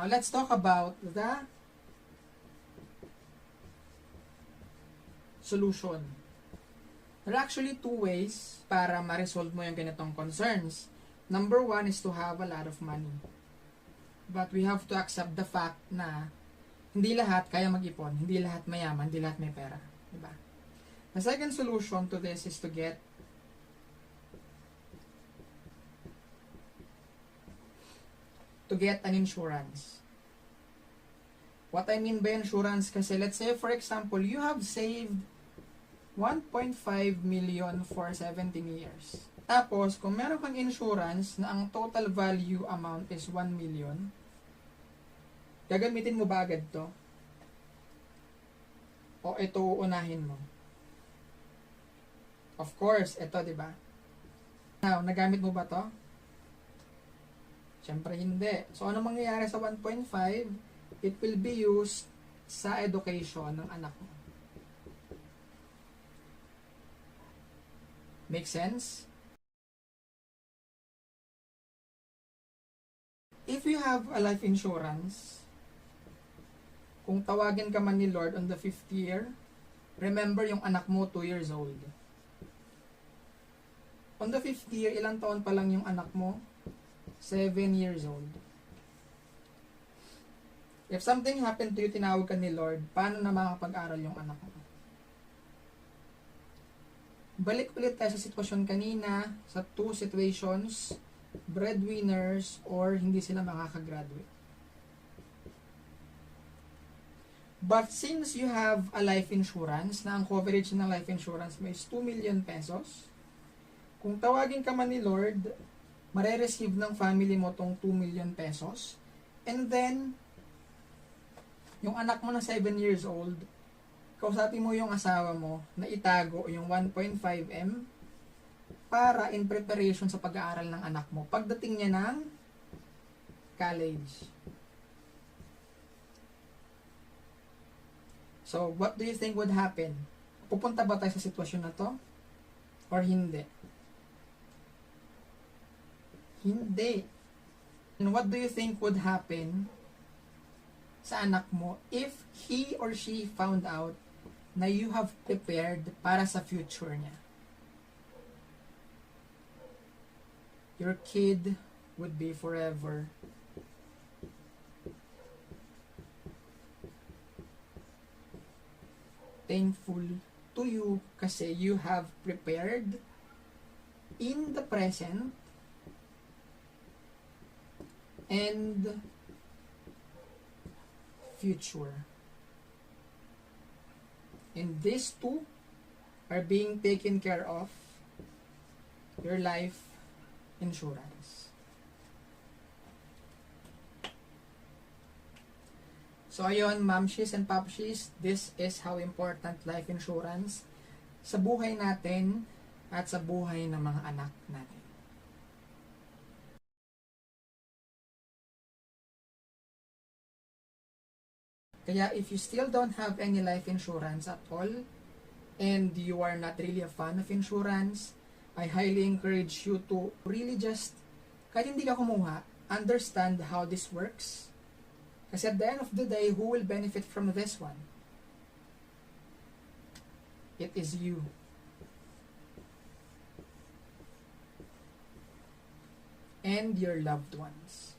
Now, let's talk about the solution. There are actually two ways para ma-resolve mo yung ganitong concerns. Number one is to have a lot of money. But we have to accept the fact na hindi lahat kaya mag-ipon, hindi lahat mayaman, hindi lahat may pera. Diba? The second solution to this is to get an insurance. What I mean by insurance kasi, let's say for example, you have saved 1.5 million for 17 years. Tapos, kung meron kang insurance na ang total value amount is 1 million, gagamitin mo ba agad to? O ito uunahin mo? Of course, ito, di ba? Now, nagamit mo ba to? Siyempre hindi. So, ano mangyayari sa 1.5? It will be used sa education ng anak mo. Make sense? If you have a life insurance, kung tawagin ka man ni Lord on the 5th year, remember yung anak mo 2 years old. On the 5th year, ilang taon pa lang yung anak mo? 7 years old. If something happened to you, tinawag ka ni Lord, paano na makakapag-aral yung anak mo? Balik ulit tayo sa sitwasyon kanina, sa two situations, breadwinners or hindi sila makakagraduate. But since you have a life insurance, na ang coverage ng life insurance mo is 2 million pesos, kung tawagin ka man ni Lord, mare-receive ng family mo tong 2 million pesos, and then, yung anak mo na 7 years old, kausapin mo yung asawa mo na itago yung 1.5M para in preparation sa pag-aaral ng anak mo pagdating niya ng college. So, what do you think would happen? Pupunta ba tayo sa sitwasyon na to? Or hindi? Hindi. And what do you think would happen sa anak mo if he or she found out na you have prepared para sa future niya? Your kid would be forever thankful to you kasi you have prepared in the present and future. And these two are being taken care of, your life insurance. So ayun, mamshis and papshis, this is how important life insurance sa buhay natin at sa buhay ng mga anak natin. Kaya if you still don't have any life insurance at all, and you are not really a fan of insurance, I highly encourage you to really just, kahit hindi ka kumuha, understand how this works. Kasi at the end of the day, who will benefit from this one? It is you. And your loved ones.